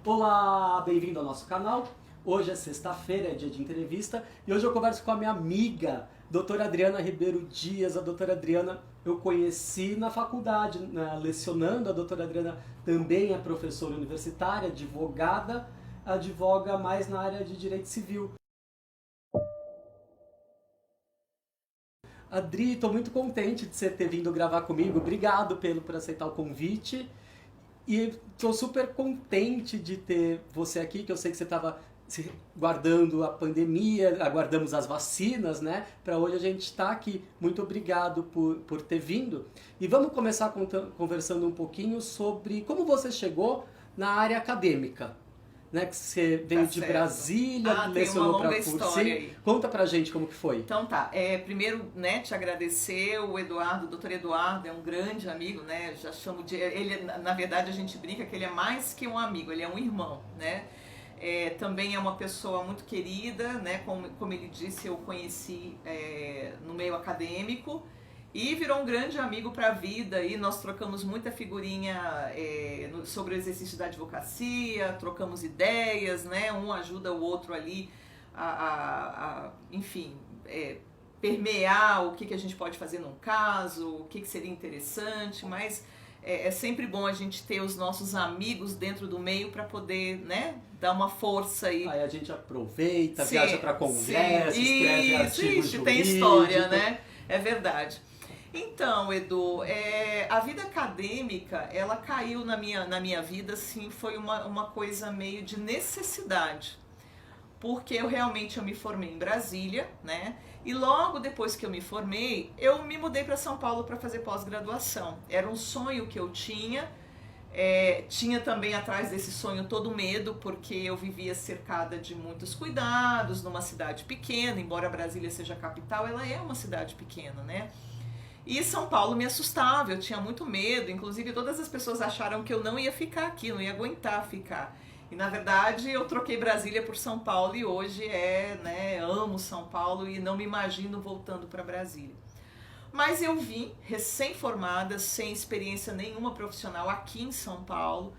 Olá, bem-vindo ao nosso canal. Hoje é sexta-feira, é dia de entrevista e hoje eu converso com a minha amiga, doutora Adriana Ribeiro Dias. A doutora Adriana eu conheci na faculdade, lecionando. A doutora Adriana também é professora universitária, advogada, advoga mais na área de direito civil. Adri, estou muito contente de você ter vindo gravar comigo. Obrigado por aceitar o convite. E estou super contente de ter você aqui, que eu sei que você estava guardando a pandemia, aguardamos as vacinas, né? Para hoje a gente estar aqui. Muito obrigado por ter vindo. E vamos começar conversando um pouquinho sobre como você chegou na área acadêmica. Né, que você veio de Brasília, lecionou para Cursi. Conta pra gente como que foi. Então tá, primeiro, né, te agradecer, o Eduardo, o doutor Eduardo é um grande amigo, né, já chamo de, ele, na verdade a gente brinca que ele é mais que um amigo, ele é um irmão, né, também é uma pessoa muito querida, né, como ele disse, eu conheci no meio acadêmico, e virou um grande amigo para a vida, e nós trocamos muita figurinha sobre o exercício da advocacia, trocamos ideias, né? Um ajuda o outro ali enfim, permear o que a gente pode fazer num caso, o que seria interessante, mas é sempre bom a gente ter os nossos amigos dentro do meio para poder, né, dar uma força aí. Aí a gente aproveita, viaja para congresso, escreve artigo jurídico. Tem história, né? É verdade. Então, Edu, a vida acadêmica, ela caiu na minha vida, assim, foi uma coisa meio de necessidade, porque eu me formei em Brasília, né, e logo depois que eu me formei, eu me mudei para São Paulo para fazer pós-graduação. Era um sonho que eu tinha também atrás desse sonho todo medo, porque eu vivia cercada de muitos cuidados, numa cidade pequena, embora Brasília seja a capital, ela é uma cidade pequena, né. E São Paulo me assustava, eu tinha muito medo, inclusive todas as pessoas acharam que eu não ia ficar aqui, não ia aguentar ficar. E na verdade eu troquei Brasília por São Paulo e hoje amo São Paulo e não me imagino voltando para Brasília. Mas eu vim recém-formada, sem experiência nenhuma profissional aqui em São Paulo,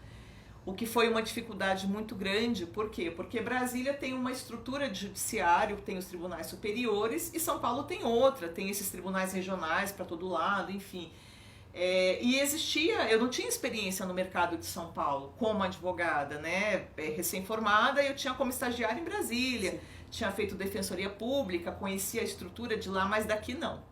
o que foi uma dificuldade muito grande. Por quê? Porque Brasília tem uma estrutura de judiciário, tem os tribunais superiores, e São Paulo tem outra, tem esses tribunais regionais para todo lado, enfim. E eu não tinha experiência no mercado de São Paulo como advogada, né? Recém-formada, eu tinha como estagiária em Brasília, sim, tinha feito defensoria pública, conhecia a estrutura de lá, mas daqui não.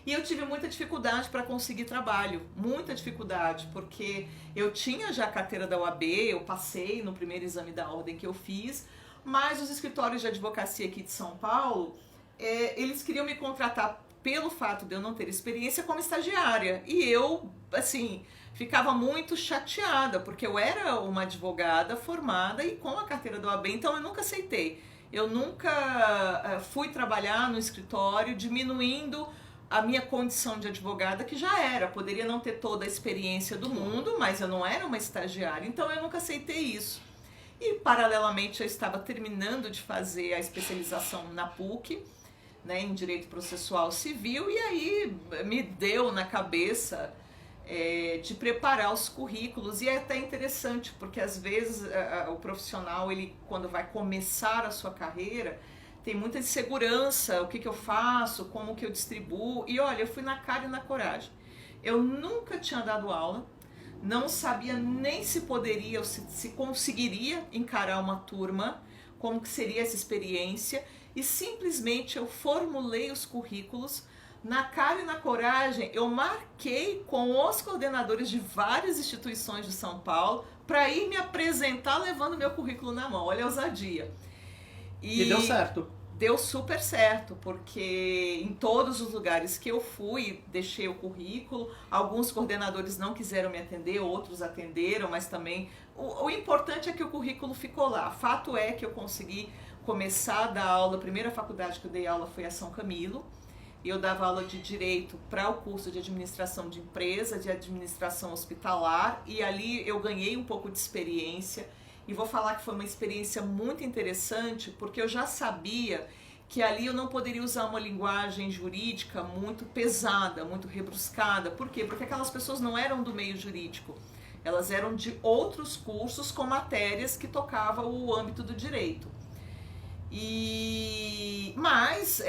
E eu tive muita dificuldade para conseguir trabalho, muita dificuldade, porque eu tinha já a carteira da OAB, eu passei no primeiro exame da ordem que eu fiz, mas os escritórios de advocacia aqui de São Paulo, eles queriam me contratar pelo fato de eu não ter experiência como estagiária. E eu, assim, ficava muito chateada, porque eu era uma advogada formada e com a carteira da OAB, então eu nunca aceitei. Eu nunca fui trabalhar no escritório diminuindo a minha condição de advogada, que já poderia não ter toda a experiência do mundo, mas eu não era uma estagiária, então eu nunca aceitei isso. E paralelamente eu estava terminando de fazer a especialização na PUC, né, em Direito Processual Civil, e aí me deu na cabeça de preparar os currículos, e é até interessante, porque às vezes o profissional, ele, quando vai começar a sua carreira, tem muita insegurança, o que eu faço, como que eu distribuo, e olha, eu fui na cara e na coragem. Eu nunca tinha dado aula, não sabia nem se poderia ou se conseguiria encarar uma turma, como que seria essa experiência, e simplesmente eu formulei os currículos, na cara e na coragem, eu marquei com os coordenadores de várias instituições de São Paulo para ir me apresentar levando meu currículo na mão, olha a ousadia. E deu certo. Deu super certo, porque em todos os lugares que eu fui, deixei o currículo, alguns coordenadores não quiseram me atender, outros atenderam, mas também o importante é que o currículo ficou lá. Fato é que eu consegui começar a dar aula, a primeira faculdade que eu dei aula foi a São Camilo, e eu dava aula de Direito para o curso de Administração de Empresa, de Administração Hospitalar, e ali eu ganhei um pouco de experiência. E vou falar que foi uma experiência muito interessante, porque eu já sabia que ali eu não poderia usar uma linguagem jurídica muito pesada, muito rebruscada. Por quê? Porque aquelas pessoas não eram do meio jurídico. Elas eram de outros cursos com matérias que tocavam o âmbito do direito. Mas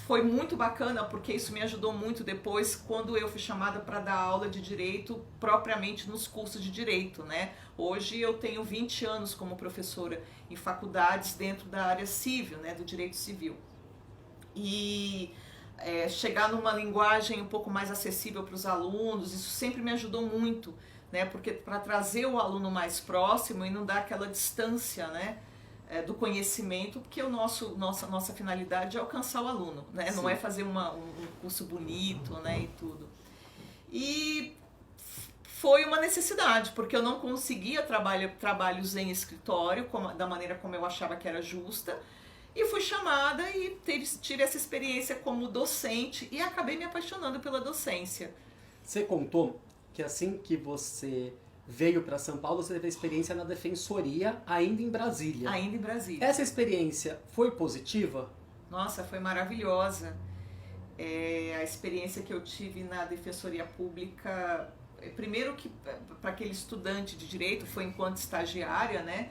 foi muito bacana, porque isso me ajudou muito depois quando eu fui chamada para dar aula de direito propriamente nos cursos de direito, né? Hoje eu tenho 20 anos como professora em faculdades dentro da área civil, né, do direito civil. E chegar numa linguagem um pouco mais acessível para os alunos, isso sempre me ajudou muito, né? Porque para trazer o aluno mais próximo e não dar aquela distância, né, do conhecimento, porque nossa finalidade é alcançar o aluno, né? Não é fazer um curso bonito, né, e tudo. E foi uma necessidade, porque eu não conseguia trabalhos em escritório da maneira como eu achava que era justa, e fui chamada e tive essa experiência como docente e acabei me apaixonando pela docência. Você contou que assim que você veio para São Paulo, você teve experiência na defensoria, ainda em Brasília. Ainda em Brasília. Essa experiência foi positiva? Nossa, foi maravilhosa. A experiência que eu tive na defensoria pública, primeiro que para aquele estudante de direito, foi enquanto estagiária, né?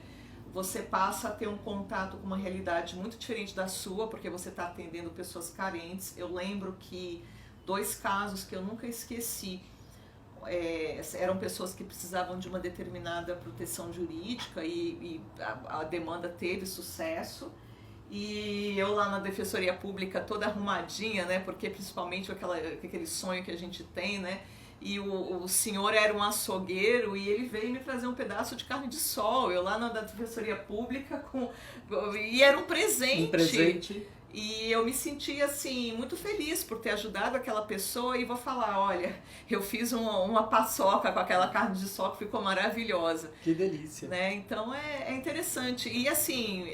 Você passa a ter um contato com uma realidade muito diferente da sua, porque você está atendendo pessoas carentes. Eu lembro que 2 casos que eu nunca esqueci, eram pessoas que precisavam de uma determinada proteção jurídica e a demanda teve sucesso. E eu lá na defensoria pública toda arrumadinha, né, porque principalmente aquele sonho que a gente tem, né, e o senhor era um açougueiro e ele veio me trazer um pedaço de carne de sol, eu lá na defensoria pública, e era um presente. Um presente. E eu me senti assim muito feliz por ter ajudado aquela pessoa e vou falar, olha, eu fiz uma paçoca com aquela carne de sol que ficou maravilhosa. Que delícia. Né? Então é interessante. E assim,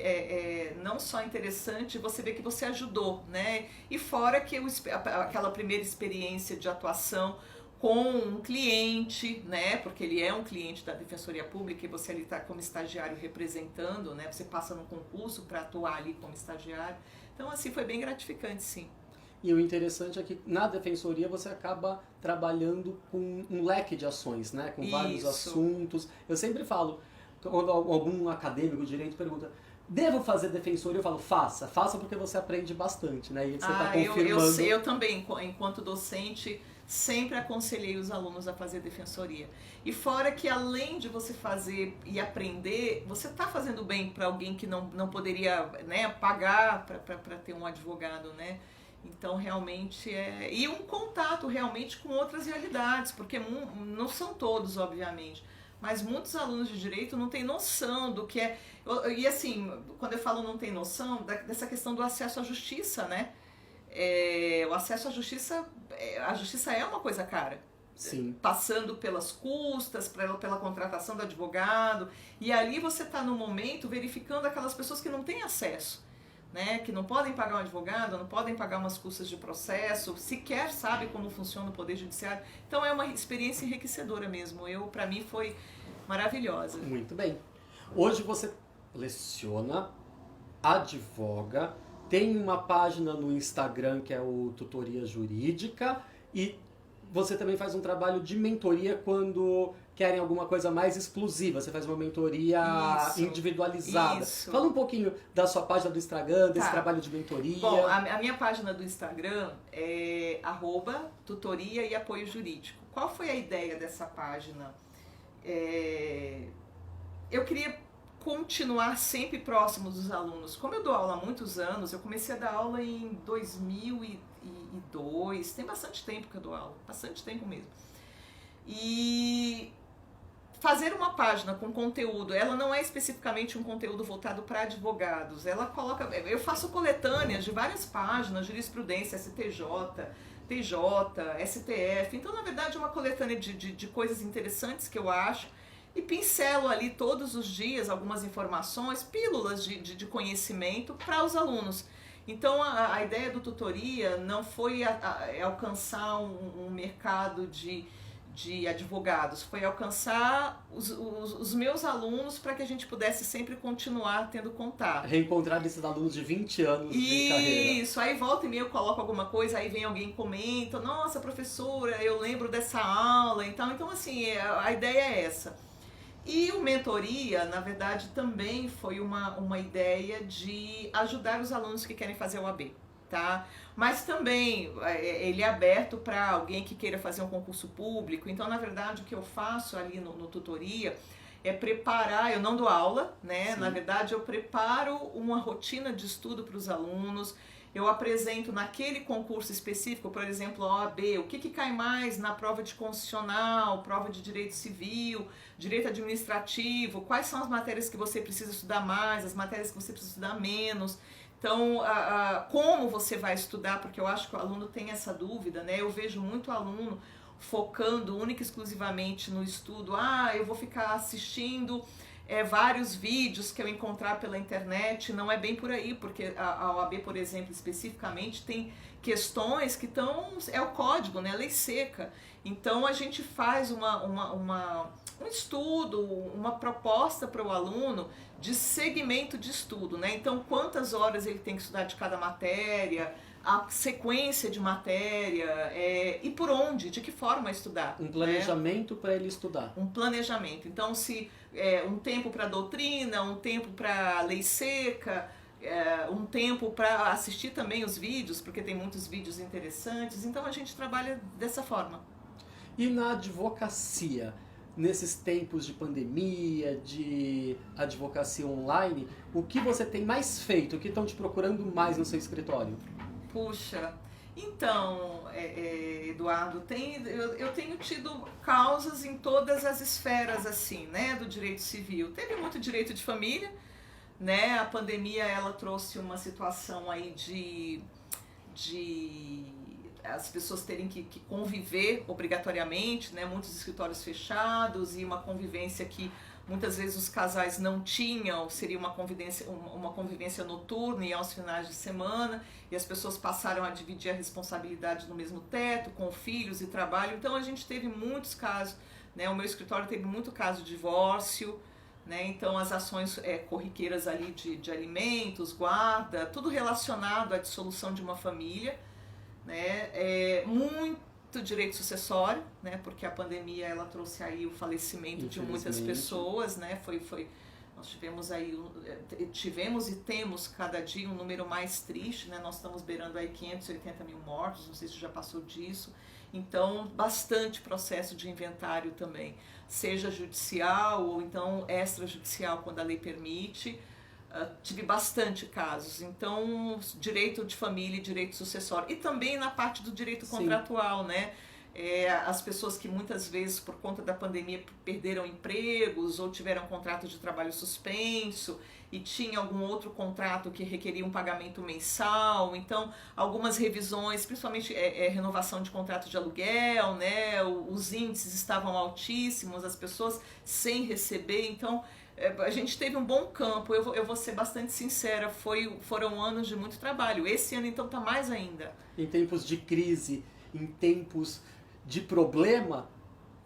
não só interessante, você vê que você ajudou, né? E fora que aquela primeira experiência de atuação com um cliente, né? Porque ele é um cliente da Defensoria Pública e você ali está como estagiário representando, né? Você passa no concurso para atuar ali como estagiário. Então, assim, foi bem gratificante, sim. E o interessante é que na defensoria você acaba trabalhando com um leque de ações, né? Com vários assuntos. Eu sempre falo, quando algum acadêmico de direito pergunta, devo fazer defensoria? Eu falo, faça porque você aprende bastante, né? E você está confirmando. Eu também, enquanto docente, sempre aconselhei os alunos a fazer defensoria. E fora que além de você fazer e aprender, você está fazendo bem para alguém que não poderia, né, pagar para ter um advogado, né? Então realmente e um contato realmente com outras realidades, porque não são todos, obviamente, mas muitos alunos de direito não têm noção do que é. E assim, quando eu falo não tem noção, dessa questão do acesso à justiça, né? O acesso à justiça, a justiça é uma coisa cara. Sim. Passando pelas custas, pela contratação do advogado, e ali você está no momento verificando aquelas pessoas que não têm acesso, né? Que não podem pagar um advogado, não podem pagar umas custas de processo, sequer sabe como funciona o Poder Judiciário. Então é uma experiência enriquecedora mesmo. Para mim foi maravilhosa. Muito bem. Hoje você leciona, advoga, tem uma página no Instagram que é o Tutoria Jurídica e você também faz um trabalho de mentoria quando querem alguma coisa mais exclusiva. Você faz uma mentoria individualizada. Isso. Fala um pouquinho da sua página do Instagram, desse trabalho de mentoria. Bom, a minha página do Instagram é @tutoria e apoio jurídico. Qual foi a ideia dessa página? Eu queria continuar sempre próximo dos alunos. Como eu dou aula há muitos anos, eu comecei a dar aula em 2002, tem bastante tempo que eu dou aula, bastante tempo mesmo. E fazer uma página com conteúdo, ela não é especificamente um conteúdo voltado para advogados, eu faço coletâneas de várias páginas, jurisprudência, STJ, TJ, STF, então na verdade é uma coletânea de coisas interessantes que eu acho, e pincelo ali todos os dias algumas informações, pílulas de conhecimento para os alunos. Então a ideia do tutoria não foi alcançar um mercado de de advogados, foi alcançar os meus alunos para que a gente pudesse sempre continuar tendo contato. Reencontrar esses alunos de 20 anos de carreira. Isso, aí volta e meia eu coloco alguma coisa, aí vem alguém e comenta, nossa, professora, eu lembro dessa aula, então assim, a ideia é essa. E o Mentoria, na verdade, também foi uma ideia de ajudar os alunos que querem fazer o AB. Tá? Mas também ele é aberto para alguém que queira fazer um concurso público. Então, na verdade, o que eu faço ali no tutoria é preparar, eu não dou aula, né? Sim. Na verdade, eu preparo uma rotina de estudo para os alunos. Eu apresento naquele concurso específico, por exemplo, a OAB, o que cai mais na prova de constitucional, prova de direito civil, direito administrativo, quais são as matérias que você precisa estudar mais, as matérias que você precisa estudar menos. Então, como você vai estudar, porque eu acho que o aluno tem essa dúvida, né? Eu vejo muito aluno focando única e exclusivamente no estudo. Eu vou ficar assistindo vários vídeos que eu encontrar pela internet. Não é bem por aí, porque a OAB, por exemplo, especificamente, tem questões que estão... É o código, né? A lei seca. Então, a gente faz um estudo, uma proposta para o aluno de segmento de estudo, né? Então, quantas horas ele tem que estudar de cada matéria, a sequência de matéria, e por onde, de que forma estudar. Um planejamento, né? Para ele estudar. Um planejamento. Então, se um tempo para doutrina, um tempo para lei seca, um tempo para assistir também os vídeos, porque tem muitos vídeos interessantes. Então, a gente trabalha dessa forma. E na advocacia? Nesses tempos de pandemia, de advocacia online, o que você tem mais feito? O que estão te procurando mais no seu escritório? Puxa, então, Eduardo, eu tenho tido causas em todas as esferas, assim, né, do direito civil. Teve muito direito de família, né, a pandemia, ela trouxe uma situação aí de as pessoas terem que conviver obrigatoriamente, né? Muitos escritórios fechados e uma convivência que muitas vezes os casais não tinham, seria uma convivência noturna e aos finais de semana, e as pessoas passaram a dividir a responsabilidade no mesmo teto, com filhos e trabalho. Então a gente teve muitos casos, né? O meu escritório teve muito caso de divórcio, né? Então as ações corriqueiras ali de alimentos, guarda, tudo relacionado à dissolução de uma família. Né? Muito direito sucessório, né? Porque a pandemia ela trouxe aí o falecimento de muitas pessoas, né? Nós tivemos e temos cada dia um número mais triste, né? Nós estamos beirando aí 580 mil mortos, não sei se já passou disso. Então, bastante processo de inventário também, seja judicial ou então extrajudicial, quando a lei permite. Tive bastante casos, então direito de família e direito sucessório, e também na parte do direito contratual, né? As pessoas que muitas vezes por conta da pandemia perderam empregos ou tiveram contrato de trabalho suspenso e tinha algum outro contrato que requeria um pagamento mensal, então algumas revisões, principalmente renovação de contrato de aluguel, né? Os índices estavam altíssimos, as pessoas sem receber, então a gente teve um bom campo. Eu vou ser bastante sincera, foram anos de muito trabalho. Esse ano então está mais ainda. Em tempos de crise, em tempos de problema,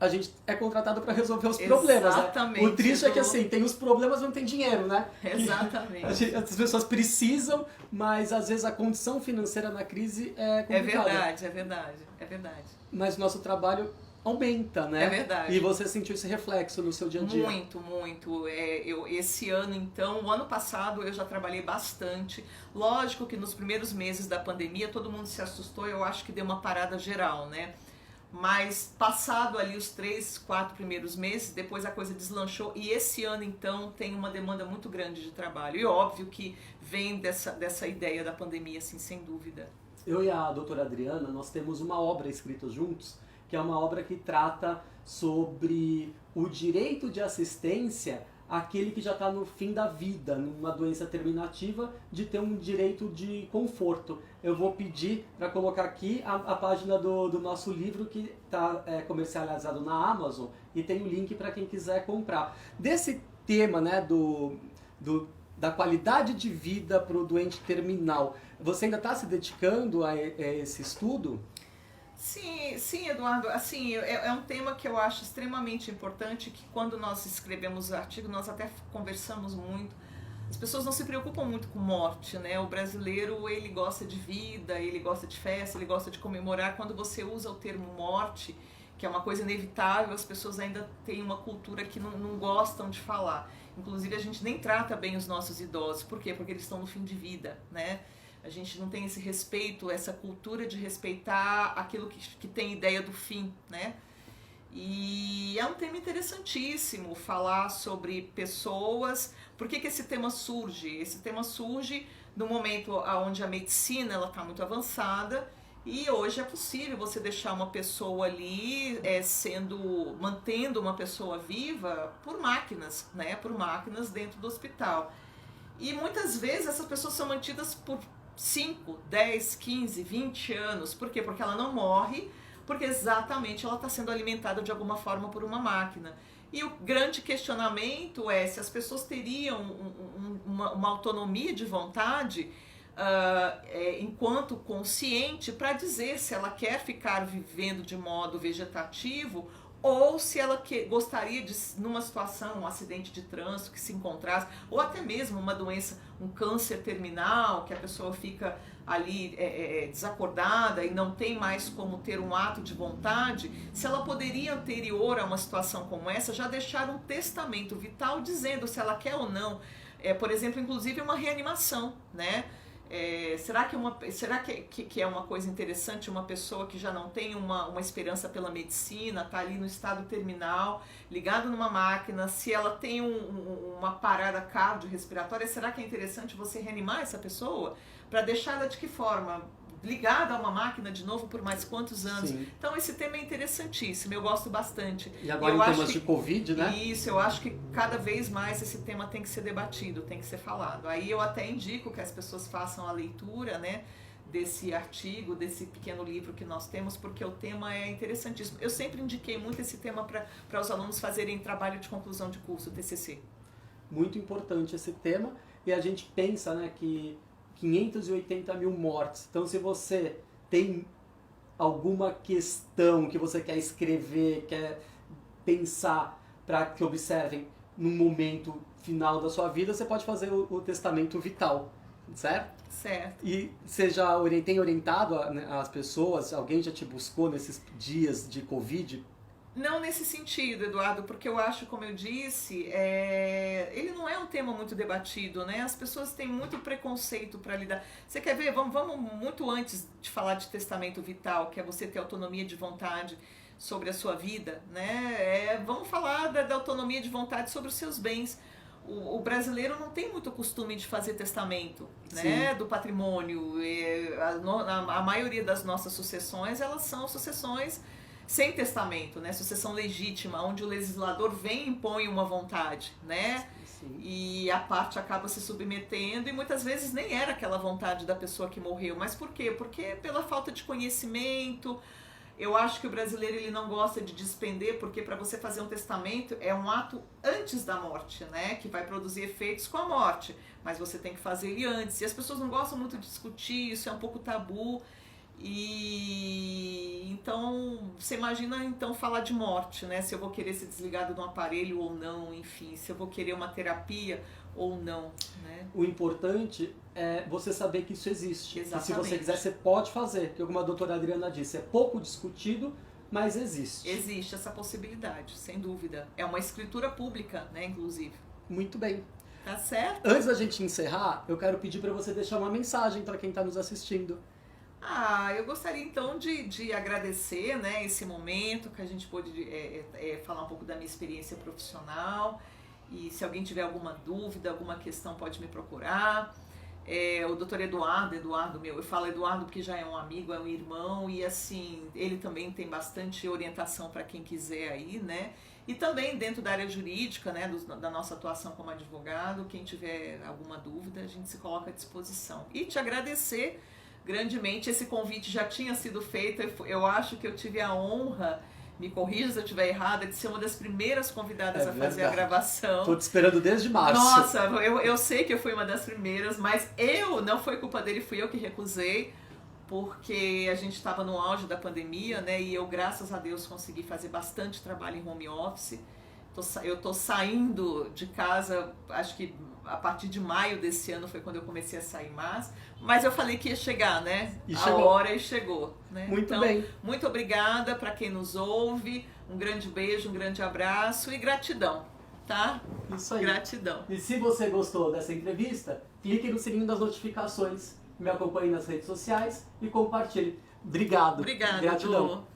a gente é contratado para resolver os problemas. Exatamente. Né? O triste é que assim, tem os problemas, não tem dinheiro, né? Exatamente. As pessoas precisam, mas às vezes a condição financeira na crise é complicada. É verdade. Mas o nosso trabalho aumenta, né? É verdade. E você sentiu esse reflexo no seu dia a dia? Muito. Esse ano, então, o ano passado eu já trabalhei bastante. Lógico que nos primeiros meses da pandemia todo mundo se assustou, eu acho que deu uma parada geral, né? Mas passado ali os 3, 4 primeiros meses, depois a coisa deslanchou e esse ano, então, tem uma demanda muito grande de trabalho. E óbvio que vem dessa ideia da pandemia, assim, sem dúvida. Eu e a doutora Adriana, nós temos uma obra escrita juntos, que é uma obra que trata sobre o direito de assistência àquele que já está no fim da vida, numa doença terminativa, de ter um direito de conforto. Eu vou pedir para colocar aqui a página do nosso livro, que está comercializado na Amazon, e tem o link para quem quiser comprar. Desse tema, né, da qualidade de vida para o doente terminal, você ainda está se dedicando a esse estudo? Sim, sim, Eduardo. Assim, é um tema que eu acho extremamente importante, que quando nós escrevemos o artigo, nós até conversamos muito. As pessoas não se preocupam muito com morte, né? O brasileiro, ele gosta de vida, ele gosta de festa, ele gosta de comemorar. Quando você usa o termo morte, que é uma coisa inevitável, as pessoas ainda têm uma cultura que não gostam de falar. Inclusive, a gente nem trata bem os nossos idosos. Por quê? Porque eles estão no fim de vida, né? A gente não tem esse respeito, essa cultura de respeitar aquilo que tem ideia do fim, né? E é um tema interessantíssimo falar sobre pessoas. Por que esse tema surge? Esse tema surge no momento onde a medicina está muito avançada e hoje é possível você deixar uma pessoa ali mantendo uma pessoa viva por máquinas, né? Por máquinas dentro do hospital. E muitas vezes essas pessoas são mantidas por 5, 10, 15, 20 anos. Por quê? Porque ela não morre, porque exatamente ela está sendo alimentada de alguma forma por uma máquina. E o grande questionamento é se as pessoas teriam uma autonomia de vontade enquanto consciente para dizer se ela quer ficar vivendo de modo vegetativo ou se ela gostaria de, numa situação, um acidente de trânsito que se encontrasse, ou até mesmo uma doença, um câncer terminal, que a pessoa fica ali desacordada e não tem mais como ter um ato de vontade, se ela poderia, anterior a uma situação como essa, já deixar um testamento vital dizendo se ela quer ou não, por exemplo, inclusive uma reanimação, né? Será que é uma coisa interessante uma pessoa que já não tem uma esperança pela medicina, está ali no estado terminal, ligado numa máquina, se ela tem uma parada cardiorrespiratória, será que é interessante você reanimar essa pessoa? Para deixá-la de que forma? Ligada a uma máquina de novo por mais quantos anos? Sim. Então esse tema é interessantíssimo, eu gosto bastante. E agora em temas de Covid, né? Isso, eu acho que cada vez mais esse tema tem que ser debatido, tem que ser falado. Aí eu até indico que as pessoas façam a leitura, né, desse artigo, desse pequeno livro que nós temos, porque o tema é interessantíssimo. Eu sempre indiquei muito esse tema para os alunos fazerem trabalho de conclusão de curso, TCC. Muito importante esse tema, e a gente pensa, né, que 580 mil mortes. Então, se você tem alguma questão que você quer escrever, quer pensar para que observem no momento final da sua vida, você pode fazer o testamento vital, certo? Certo. E você já tem orientado as pessoas? Alguém já te buscou nesses dias de Covid? Não nesse sentido, Eduardo, porque eu acho, como eu disse, ele não é um tema muito debatido, né? As pessoas têm muito preconceito para lidar. Você quer ver? Vamos muito antes de falar de testamento vital, que é você ter autonomia de vontade sobre a sua vida, né? Vamos falar da autonomia de vontade sobre os seus bens. O brasileiro não tem muito costume de fazer testamento, né, do patrimônio. A maioria das nossas sucessões, elas são sucessões sem testamento, né? Sucessão legítima, onde o legislador vem e impõe uma vontade, né? Sim. E a parte acaba se submetendo e muitas vezes nem era aquela vontade da pessoa que morreu. Mas por quê? Porque pela falta de conhecimento. Eu acho que o brasileiro ele não gosta de despender, porque para você fazer um testamento é um ato antes da morte, né? Que vai produzir efeitos com a morte, mas você tem que fazer ele antes. E as pessoas não gostam muito de discutir, isso é um pouco tabu. E então, você imagina então falar de morte, né? Se eu vou querer ser desligado de um aparelho ou não, enfim, se eu vou querer uma terapia ou não, né? O importante é você saber que isso existe. Exatamente. E se você quiser, você pode fazer, que como a doutora Adriana disse, é pouco discutido, mas existe. Existe essa possibilidade, sem dúvida. É uma escritura pública, né, inclusive. Muito bem. Tá certo? Antes da gente encerrar, eu quero pedir para você deixar uma mensagem para quem está nos assistindo. Eu gostaria então de agradecer, né, esse momento que a gente pôde falar um pouco da minha experiência profissional, e se alguém tiver alguma dúvida, alguma questão, pode me procurar. O doutor Eduardo, eu falo Eduardo porque já é um amigo, é um irmão, e assim, ele também tem bastante orientação para quem quiser aí, né? E também dentro da área jurídica, né, da nossa atuação como advogado, quem tiver alguma dúvida, a gente se coloca à disposição. E te agradecer grandemente, esse convite já tinha sido feito, eu acho que eu tive a honra, me corrija se eu estiver errada, de ser uma das primeiras convidadas a fazer a gravação. Estou te esperando desde março. Nossa, eu sei que eu fui uma das primeiras, mas não foi culpa dele, fui eu que recusei, porque a gente estava no auge da pandemia, né? E eu, graças a Deus, consegui fazer bastante trabalho em home office. Eu tô saindo de casa, acho que a partir de maio desse ano foi quando eu comecei a sair mais. Mas eu falei que ia chegar, né? E a chegou. hora e chegou. Né? Muito então, bem. Muito obrigada para quem nos ouve. Um grande beijo, um grande abraço e gratidão, tá? Isso aí. Gratidão. E se você gostou dessa entrevista, clique no sininho das notificações, me acompanhe nas redes sociais e compartilhe. Obrigado. Obrigada, Gratidão. Edu.